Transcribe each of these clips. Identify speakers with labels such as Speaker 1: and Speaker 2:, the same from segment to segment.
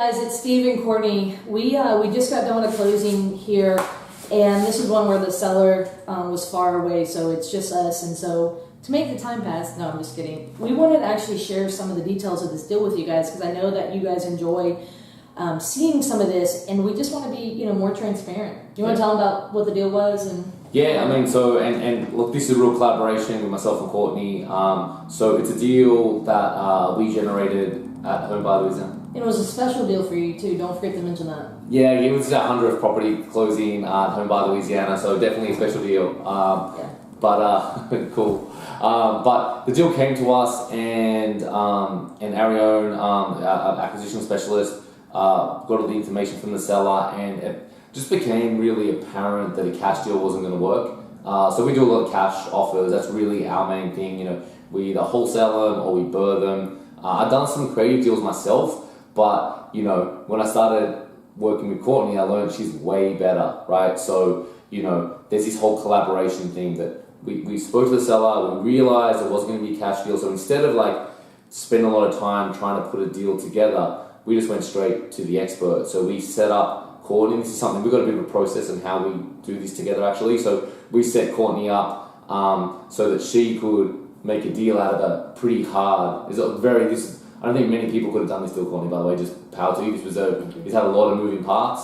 Speaker 1: Guys, it's Steve and Courtney. We just got done with a closing here, and this is one where the seller was far away, so it's just us. And so to make the time pass, no, I'm just kidding. We wanted to actually share some of the details of this deal with you guys because I know that you guys enjoy seeing some of this, and we just want to be more transparent. Do you want to tell them about what the deal was? And
Speaker 2: yeah, I mean, so and look, this is a real collaboration with myself and Courtney. So it's a deal that we generated at Home Buyer Louisiana.
Speaker 1: It was a special deal for you too. Don't forget to mention that.
Speaker 2: Yeah, it was our 100th property closing at Home Buyer Louisiana, so definitely a special deal. But cool. But the deal came to us, and Arione, our acquisition specialist, got all the information from the seller, and it just became really apparent that a cash deal wasn't going to work. So we do a lot of cash offers. That's really our main thing. We either wholesale them or we burr them. I've done some creative deals myself. But, when I started working with Courtney, I learned she's way better, right? So, there's this whole collaboration thing that we spoke to the seller, we realized it wasn't going to be a cash deal. So instead of spending a lot of time trying to put a deal together, we just went straight to the expert. So we set up Courtney. This is something, we've got a bit of a process on how we do this together actually. So we set Courtney up so that she could make a deal out of a pretty hard, I don't think many people could have done this deal, Courtney, by the way, just power to you. It's had a lot of moving parts.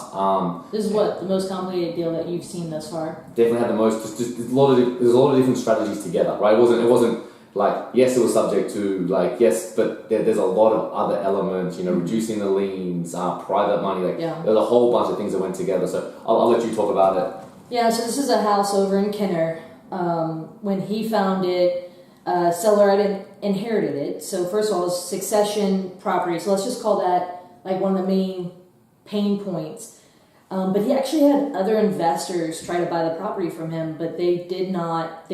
Speaker 1: This is the most complicated deal that you've seen thus far?
Speaker 2: Definitely had the most, there's a lot of different strategies together, right? It wasn't like, yes, it was subject to, yes, but there's a lot of other elements, reducing the liens, private money, there's a whole bunch of things that went together. So I'll let you talk about it.
Speaker 1: Yeah, so this is a house over in Keighery. When he found it, seller had inherited it. So first of all, it's succession property. So let's just call that one of the main pain points. But he actually had other investors try to buy the property from him, but they could not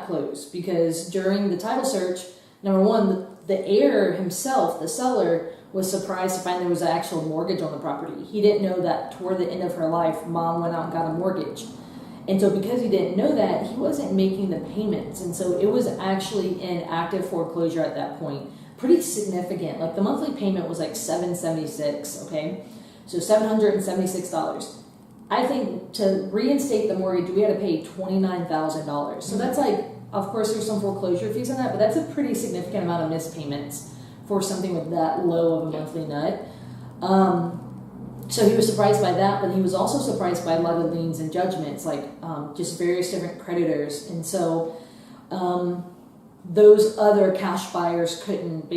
Speaker 1: close because during the title search, number one, the heir himself, the seller, was surprised to find there was an actual mortgage on the property. He didn't know that toward the end of her life, mom went out and got a mortgage. And so because he didn't know that, he wasn't making the payments. And so it was actually in active foreclosure at that point. Pretty significant. The monthly payment was $776, okay? So $776. I think to reinstate the mortgage, we had to pay $29,000. So that's of course there's some foreclosure fees on that, but that's a pretty significant amount of missed payments for something with that low of a monthly nut. So he was surprised by that, but he was also surprised by a lot of liens and judgments, just various different creditors. And so those other cash buyers couldn't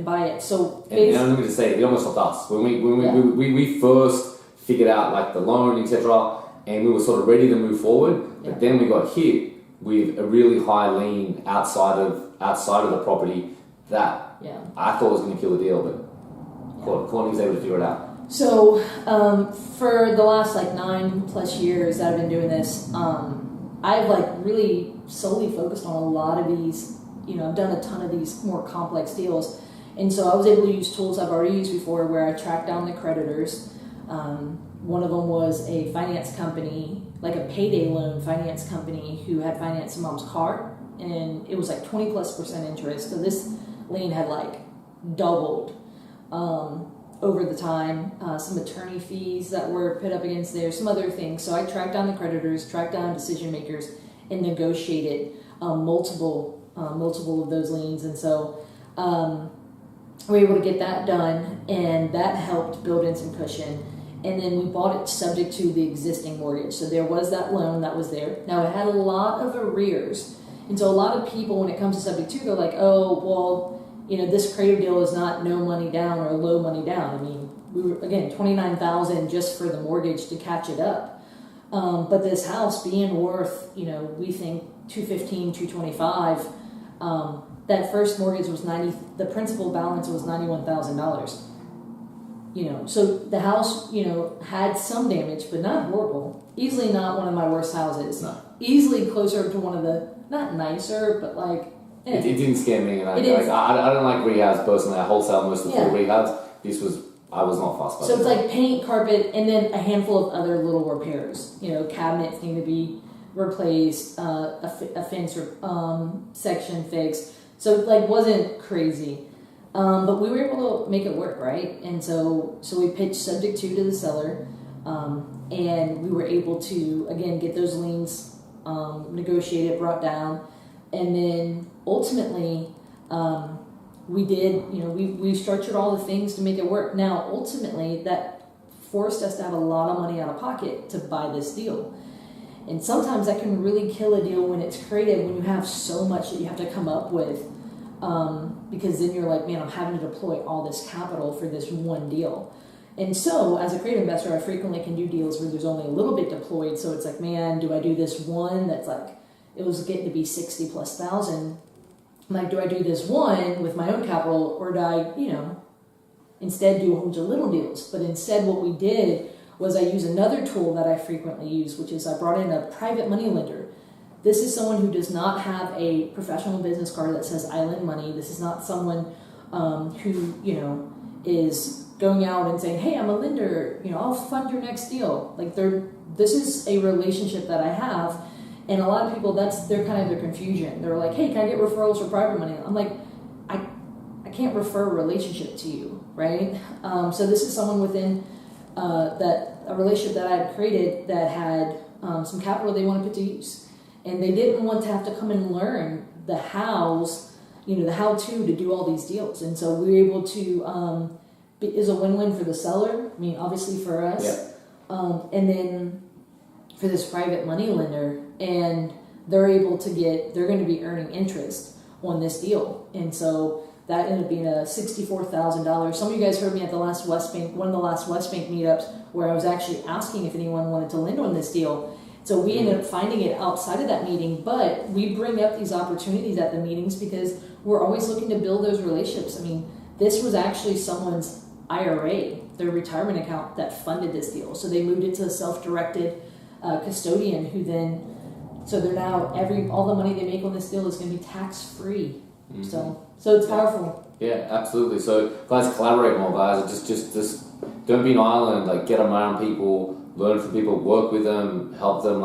Speaker 1: buy it. So
Speaker 2: and I'm going to say, it almost helped us. When we first figured out the loan, etc., and we were sort of ready to move forward, but then we got hit with a really high lien outside of the property that I thought was going to kill the deal, but Courtney was able to figure it out.
Speaker 1: So for the last 9+ years that I've been doing this, I've really solely focused on a lot of these. I've done a ton of these more complex deals, and so I was able to use tools I've already used before, where I tracked down the creditors. One of them was a finance company, a Payday-loan finance company, who had financed mom's car, and it was 20+% interest. So this lien had doubled. Over the time, some attorney fees that were put up against there, some other things. So I tracked down the creditors, tracked down decision makers, and negotiated multiple of those liens. And so we were able to get that done, and that helped build in some cushion. And then we bought it subject to the existing mortgage. So there was that loan that was there. Now it had a lot of arrears. And so a lot of people, when it comes to subject to, they're like, oh, well, this creative deal is not no money down or low money down. I mean, we were, again, $29,000 just for the mortgage to catch it up. But this house being worth, we think $215,000, $225,000, that first mortgage was the principal balance was $91,000. So the house, had some damage, but not horrible. Easily not one of my worst houses. No. Easily closer to one of the, not nicer, but
Speaker 2: It didn't scare me, and I don't like rehabs personally. I wholesale most of the full rehabs. I was not fussed by it.
Speaker 1: So it's paint, carpet, and then a handful of other little repairs. Cabinets need to be replaced, a fence section fixed. So wasn't crazy. But we were able to make it work, right? And so we pitched subject to the seller, and we were able to, again, get those liens negotiated, brought down, and then ultimately we did, we structured all the things to make it work. Now, ultimately, that forced us to have a lot of money out of pocket to buy this deal. And sometimes that can really kill a deal when it's creative, when you have so much that you have to come up with, because then you're like, man, I'm having to deploy all this capital for this one deal. And so, as a creative investor, I frequently can do deals where there's only a little bit deployed. So it's like, man, do I do this one that's like, it was getting to be 60 plus thousand. I'm like, do I do this one with my own capital, or do I, instead do a whole bunch of little deals? But instead, what we did was I use another tool that I frequently use, which is I brought in a private money lender. This is someone who does not have a professional business card that says I lend money. This is not someone who, is going out and saying, hey, I'm a lender, I'll fund your next deal. Like this is a relationship that I have. And a lot of people, they're kind of their confusion. They're like, hey, can I get referrals for private money? I'm like, I can't refer a relationship to you, right? So this is someone within a relationship that I had created that had some capital they want to put to use. And they didn't want to have to come and learn the hows, the how-to do all these deals. And so we were able to, is a win-win for the seller, I mean, obviously for us, yeah. And then for this private money lender, and they're going to be earning interest on this deal. And so that ended up being a $64,000. Some of you guys heard me at one of the last West Bank meetups, where I was actually asking if anyone wanted to lend on this deal. So we ended up finding it outside of that meeting, but we bring up these opportunities at the meetings because we're always looking to build those relationships. I mean, this was actually someone's IRA, their retirement account, that funded this deal. So they moved it to a self-directed custodian who then, so they're now, all the money they make on this deal is going to be tax-free. Mm-hmm. So it's powerful. Yeah, absolutely. So guys, collaborate more, guys. Just don't be an island. Like, get around people, learn from people, work with them, help them.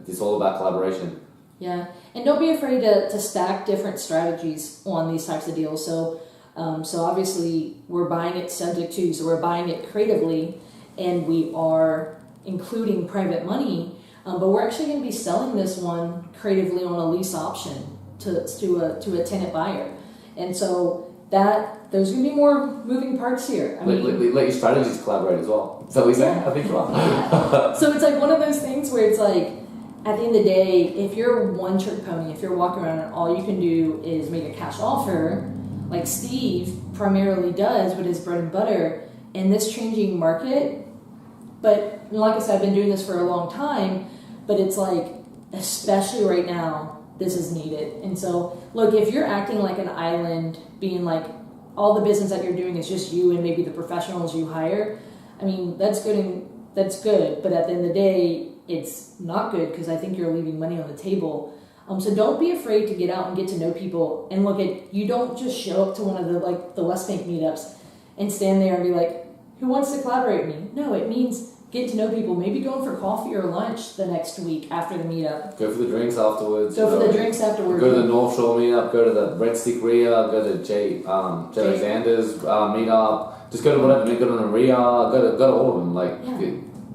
Speaker 1: It's all about collaboration. Yeah, and don't be afraid to stack different strategies on these types of deals. So obviously we're buying it subject to, so we're buying it creatively, and we are including private money. But we're actually going to be selling this one creatively on a lease option to a tenant buyer, and so there's going to be more moving parts here. I mean, let your strategies collaborate as well. Is that what you're saying? I think you are. So it's like one of those things where it's like, at the end of the day, if you're one trick pony, if you're walking around and all you can do is make a cash offer, like Steve primarily does with his bread and butter in this changing market. But like I said, I've been doing this for a long time, but it's like, especially right now, this is needed. And so, look, if you're acting like an island, being like all the business that you're doing is just you and maybe the professionals you hire, I mean, that's good. But at the end of the day, it's not good, because I think you're leaving money on the table. So don't be afraid to get out and get to know people. And look, you don't just show up to one of the West Bank meetups and stand there and be like, who wants to collaborate with me? No, it means get to know people. Maybe going for coffee or lunch the next week after the meetup. Go for the drinks afterwards. Go to the North Shore meetup. Go to the Red Stick RIA. Go to Jay Alexander's meetup. Just go to whatever. Go to the RIA. Go to all of them.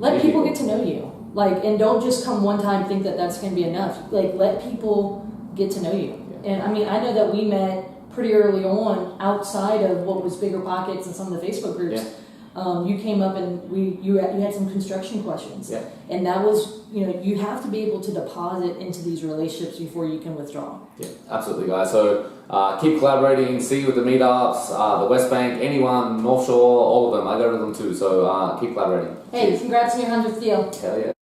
Speaker 1: Let people get to know you. And don't just come one time think that that's going to be enough. Let people get to know you. Yeah. And I mean, I know that we met pretty early on outside of what was Bigger Pockets and some of the Facebook groups. Yeah. You came up and you had some construction questions. Yeah. And that was, you have to be able to deposit into these relationships before you can withdraw. Yeah, absolutely, guys. So keep collaborating. See you at the meetups, the West Bank, anyone, North Shore, all of them. I go to them too. So keep collaborating. Hey, congrats on your 100th deal. Hell yeah.